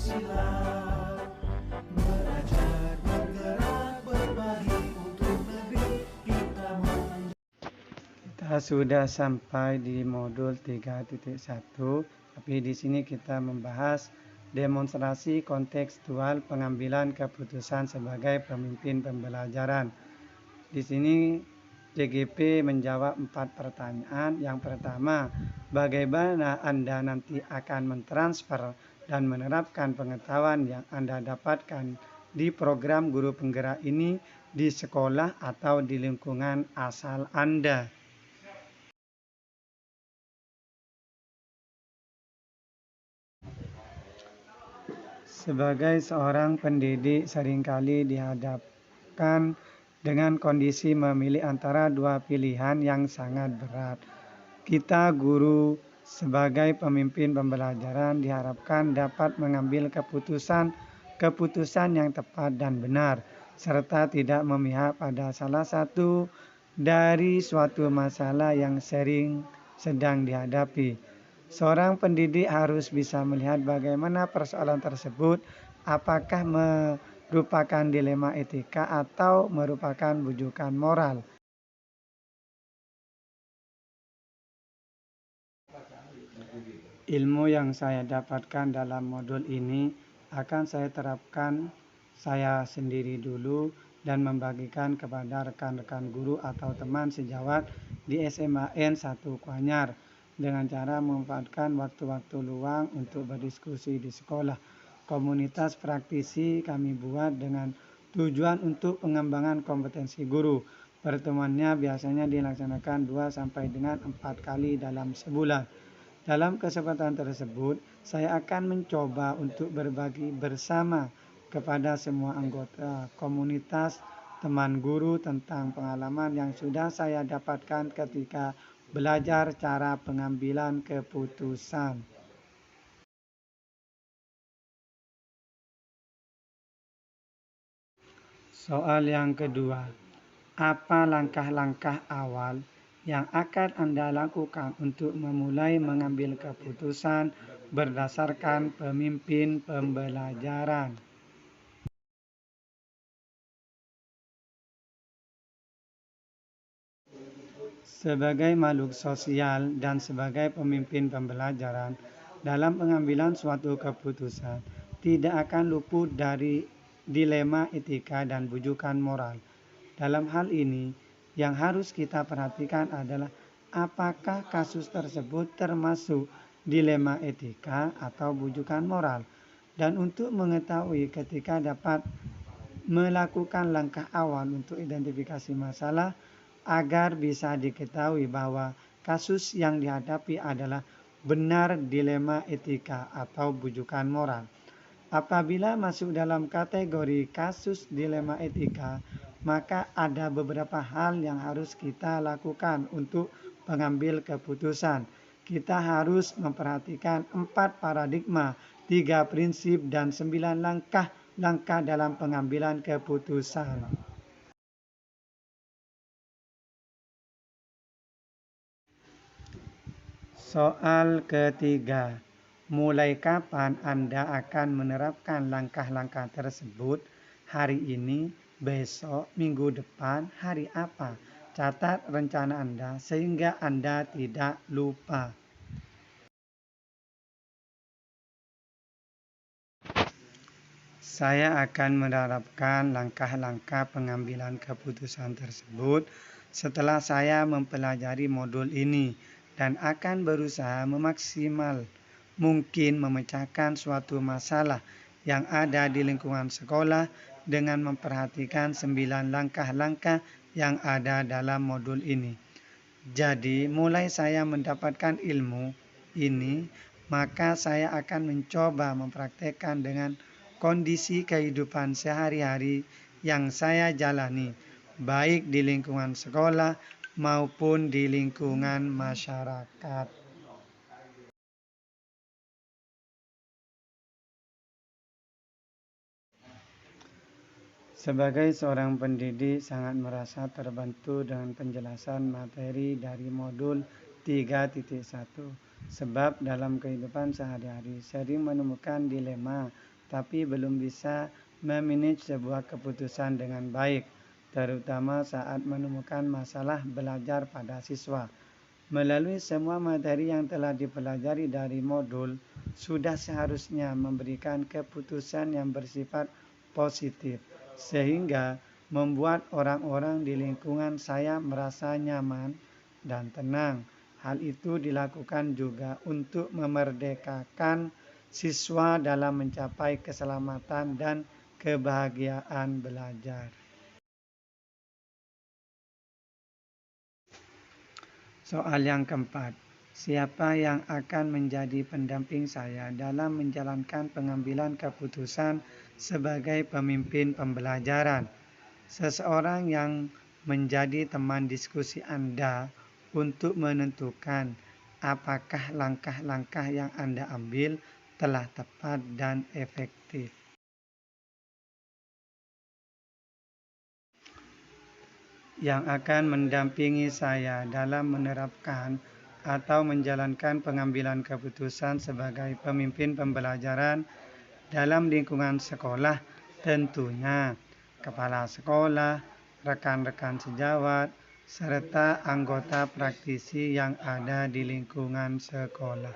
Pancasila. Belajar, bergerak, berbagi untuk negeri kita menjadi. Kita sudah sampai di modul 3.1, tapi di sini kita membahas demonstrasi kontekstual pengambilan keputusan sebagai pemimpin pembelajaran. Di sini JGP menjawab 4 pertanyaan. Yang pertama, bagaimana Anda nanti akan mentransfer dan menerapkan pengetahuan yang Anda dapatkan di program guru penggerak ini di sekolah atau di lingkungan asal Anda? Sebagai seorang pendidik, seringkali dihadapkan dengan kondisi memilih antara dua pilihan yang sangat berat. Kita guru sebagai pemimpin pembelajaran diharapkan dapat mengambil keputusan yang tepat dan benar, serta tidak memihak pada salah satu dari suatu masalah yang sedang dihadapi. Seorang pendidik harus bisa melihat bagaimana persoalan tersebut, apakah merupakan dilema etika atau merupakan bujukan moral. Ilmu yang saya dapatkan dalam modul ini akan saya terapkan saya sendiri dulu dan membagikan kepada rekan-rekan guru atau teman sejawat di SMAN 1 Kuanyar dengan cara memanfaatkan waktu-waktu luang untuk berdiskusi di sekolah. Komunitas praktisi kami buat dengan tujuan untuk pengembangan kompetensi guru. Pertemuannya biasanya dilaksanakan 2 sampai dengan 4 kali dalam sebulan. Dalam kesempatan tersebut, saya akan mencoba untuk berbagi bersama kepada semua anggota komunitas teman guru tentang pengalaman yang sudah saya dapatkan ketika belajar cara pengambilan keputusan. Soal yang kedua, apa langkah-langkah awal yang akan Anda lakukan untuk memulai mengambil keputusan berdasarkan pemimpin pembelajaran? Sebagai makhluk sosial dan sebagai pemimpin pembelajaran, dalam pengambilan suatu keputusan, tidak akan luput dari dilema etika dan bujukan moral. Dalam hal ini, yang harus kita perhatikan adalah apakah kasus tersebut termasuk dilema etika atau bujukan moral. Dan untuk mengetahui ketika dapat melakukan langkah awal untuk identifikasi masalah agar bisa diketahui bahwa kasus yang dihadapi adalah benar dilema etika atau bujukan moral. Apabila masuk dalam kategori kasus dilema etika, maka ada beberapa hal yang harus kita lakukan untuk mengambil keputusan. Kita harus memperhatikan 4 paradigma, 3 prinsip, dan 9 langkah dalam pengambilan keputusan. Soal ketiga, mulai kapan Anda akan menerapkan langkah-langkah tersebut? Hari ini, besok, minggu depan, hari apa? Catat rencana Anda sehingga Anda tidak lupa. Saya akan menerapkan langkah-langkah pengambilan keputusan tersebut setelah saya mempelajari modul ini dan akan berusaha memaksimal mungkin memecahkan suatu masalah yang ada di lingkungan sekolah dengan memperhatikan 9 langkah-langkah yang ada dalam modul ini. Jadi, mulai saya mendapatkan ilmu ini, maka saya akan mencoba mempraktekkan dengan kondisi kehidupan sehari-hari yang saya jalani, baik di lingkungan sekolah maupun di lingkungan masyarakat. Sebagai seorang pendidik, sangat merasa terbantu dengan penjelasan materi dari modul 3.1. Sebab dalam kehidupan sehari-hari sering menemukan dilema tapi belum bisa memanage sebuah keputusan dengan baik, terutama saat menemukan masalah belajar pada siswa. Melalui semua materi yang telah dipelajari dari modul, sudah seharusnya memberikan keputusan yang bersifat positif, sehingga membuat orang-orang di lingkungan saya merasa nyaman dan tenang. Hal itu dilakukan juga untuk memerdekakan siswa dalam mencapai keselamatan dan kebahagiaan belajar. Soal yang keempat, siapa yang akan menjadi pendamping saya dalam menjalankan pengambilan keputusan sebagai pemimpin pembelajaran? Seseorang yang menjadi teman diskusi Anda untuk menentukan apakah langkah-langkah yang Anda ambil telah tepat dan efektif. Yang akan mendampingi saya dalam menerapkan atau menjalankan pengambilan keputusan sebagai pemimpin pembelajaran dalam lingkungan sekolah tentunya kepala sekolah, rekan-rekan sejawat, serta anggota praktisi yang ada di lingkungan sekolah.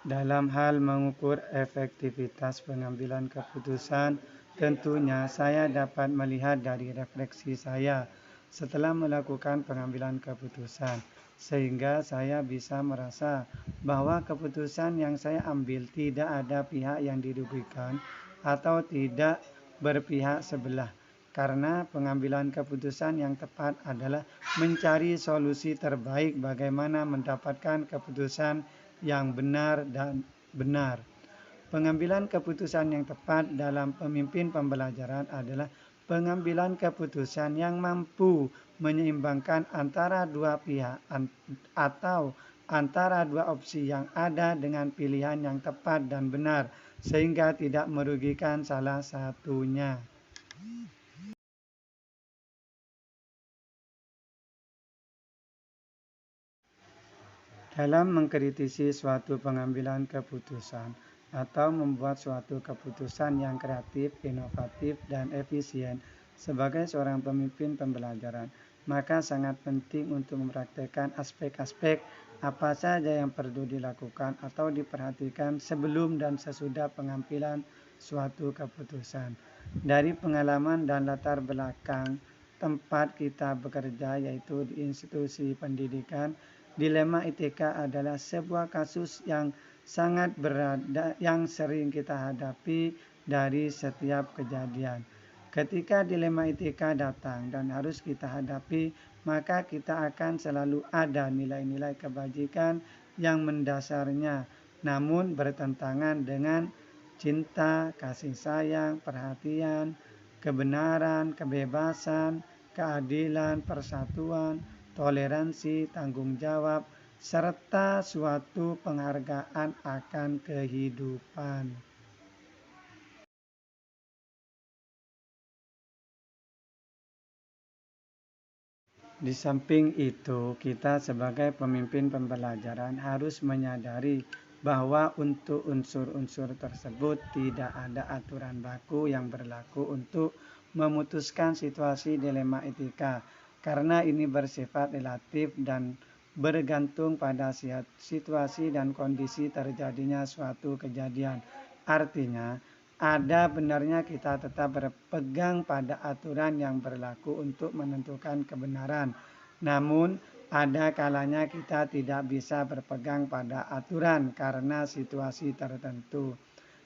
Dalam hal mengukur efektivitas pengambilan keputusan, tentunya saya dapat melihat dari refleksi saya setelah melakukan pengambilan keputusan, sehingga saya bisa merasa bahwa keputusan yang saya ambil tidak ada pihak yang dirugikan atau tidak berpihak sebelah. Karena pengambilan keputusan yang tepat adalah mencari solusi terbaik bagaimana mendapatkan keputusan yang benar dan benar. Pengambilan keputusan yang tepat dalam pemimpin pembelajaran adalah pengambilan keputusan yang mampu menyeimbangkan antara dua pihak atau antara dua opsi yang ada dengan pilihan yang tepat dan benar, sehingga tidak merugikan salah satunya. Dalam mengkritisi suatu pengambilan keputusan atau membuat suatu keputusan yang kreatif, inovatif, dan efisien sebagai seorang pemimpin pembelajaran, maka sangat penting untuk mempraktikkan aspek-aspek apa saja yang perlu dilakukan atau diperhatikan sebelum dan sesudah pengambilan suatu keputusan. Dari pengalaman dan latar belakang tempat kita bekerja, yaitu di institusi pendidikan, dilema etika adalah sebuah kasus yang sangat berat yang sering kita hadapi dari setiap kejadian. Ketika dilema etika datang dan harus kita hadapi, maka kita akan selalu ada nilai-nilai kebajikan yang mendasarnya, namun bertentangan dengan cinta, kasih sayang, perhatian, kebenaran, kebebasan, keadilan, persatuan, toleransi, tanggung jawab, serta suatu penghargaan akan kehidupan. Di samping itu, kita sebagai pemimpin pembelajaran harus menyadari bahwa untuk unsur-unsur tersebut tidak ada aturan baku yang berlaku untuk memutuskan situasi dilema etika, karena ini bersifat relatif dan bergantung pada situasi dan kondisi terjadinya suatu kejadian. Artinya, ada benarnya kita tetap berpegang pada aturan yang berlaku untuk menentukan kebenaran. Namun, ada kalanya kita tidak bisa berpegang pada aturan karena situasi tertentu.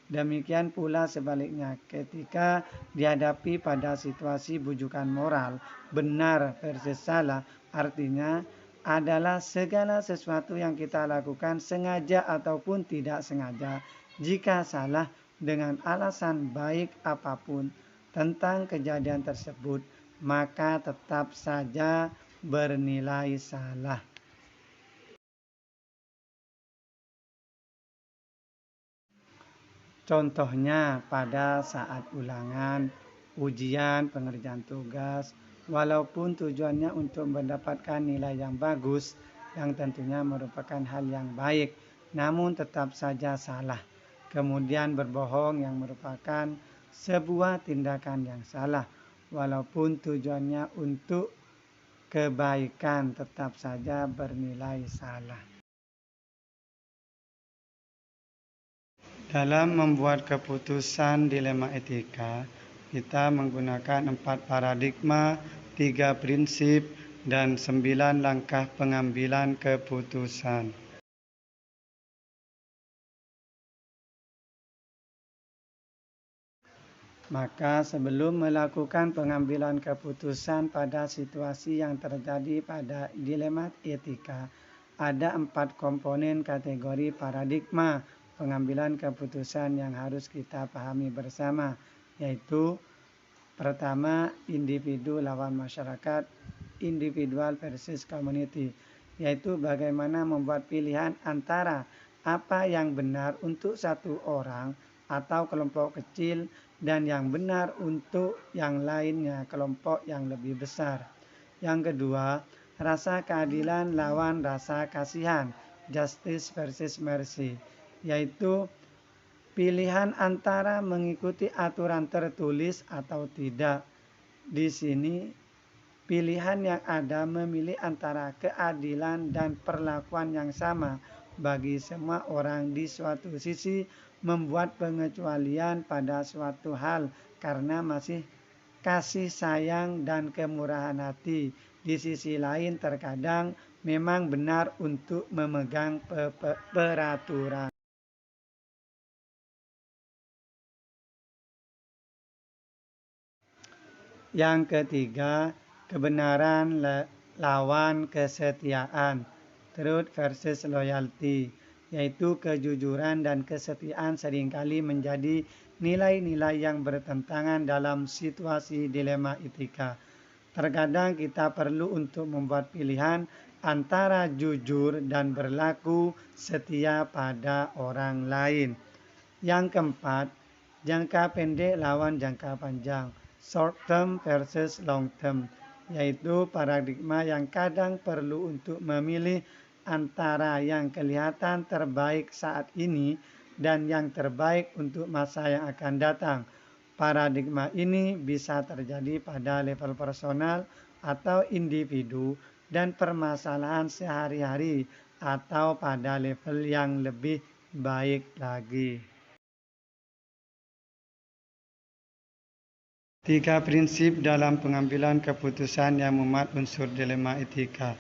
Demikian pula sebaliknya, ketika dihadapi pada situasi bujukan moral, benar versus salah, artinya adalah segala sesuatu yang kita lakukan sengaja ataupun tidak sengaja. Jika salah dengan alasan baik apapun tentang kejadian tersebut, maka tetap saja bernilai salah. Contohnya pada saat ulangan, ujian, pengerjaan tugas, walaupun tujuannya untuk mendapatkan nilai yang bagus, yang tentunya merupakan hal yang baik, namun tetap saja salah. Kemudian berbohong yang merupakan sebuah tindakan yang salah, walaupun tujuannya untuk kebaikan tetap saja bernilai salah. Dalam membuat keputusan dilema etika, kita menggunakan 4 paradigma, 3 prinsip, dan 9 langkah pengambilan keputusan. Maka sebelum melakukan pengambilan keputusan pada situasi yang terjadi pada dilema etika, ada 4 komponen kategori paradigma pengambilan keputusan yang harus kita pahami bersama, yaitu pertama, individu lawan masyarakat, individual versus community, yaitu bagaimana membuat pilihan antara apa yang benar untuk satu orang atau kelompok kecil dan yang benar untuk yang lainnya, kelompok yang lebih besar. Yang kedua, rasa keadilan lawan rasa kasihan, justice versus mercy, yaitu pilihan antara mengikuti aturan tertulis atau tidak. Di sini pilihan yang ada memilih antara keadilan dan perlakuan yang sama bagi semua orang di suatu sisi, membuat pengecualian pada suatu hal karena masih kasih sayang dan kemurahan hati. Di sisi lain terkadang memang benar untuk memegang peraturan. Yang ketiga, kebenaran lawan kesetiaan, truth versus loyalty, yaitu kejujuran dan kesetiaan seringkali menjadi nilai-nilai yang bertentangan dalam situasi dilema etika. Terkadang kita perlu untuk membuat pilihan antara jujur dan berlaku setia pada orang lain. Yang keempat, jangka pendek lawan jangka panjang, short term versus long term, yaitu paradigma yang kadang perlu untuk memilih antara yang kelihatan terbaik saat ini dan yang terbaik untuk masa yang akan datang. Paradigma ini bisa terjadi pada level personal atau individu dan permasalahan sehari-hari atau pada level yang lebih baik lagi. 3 prinsip dalam pengambilan keputusan yang memuat unsur dilema etika.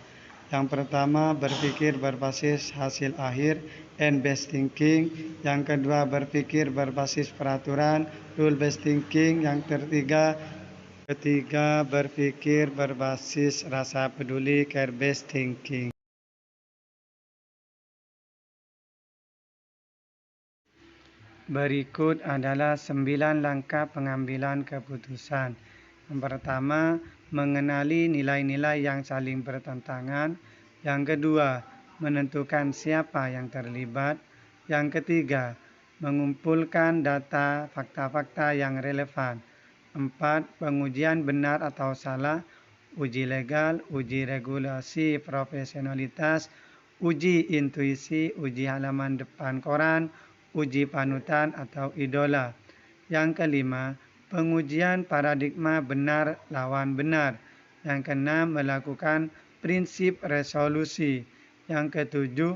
Yang pertama, berpikir berbasis hasil akhir and based thinking. Yang kedua, berpikir berbasis peraturan, rule based thinking. Yang ketiga, berpikir berbasis rasa peduli, care based thinking. Berikut adalah 9 langkah pengambilan keputusan. Yang pertama, mengenali nilai-nilai yang saling bertentangan. Yang kedua, menentukan siapa yang terlibat. Yang ketiga, mengumpulkan data fakta-fakta yang relevan. 4. Pengujian benar atau salah, uji legal, uji regulasi profesionalitas, uji intuisi, uji halaman depan koran, uji panutan atau idola. Yang kelima, pengujian paradigma benar lawan benar. Yang keenam, melakukan prinsip resolusi. Yang ketujuh,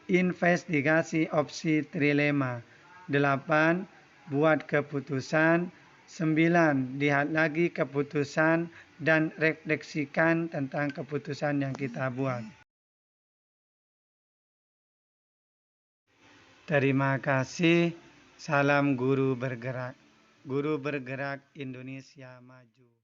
investigasi opsi trilema. 8. Buat keputusan. 9. Lihat lagi keputusan dan refleksikan tentang keputusan yang kita buat. Terima kasih. Salam guru bergerak. Guru bergerak Indonesia maju.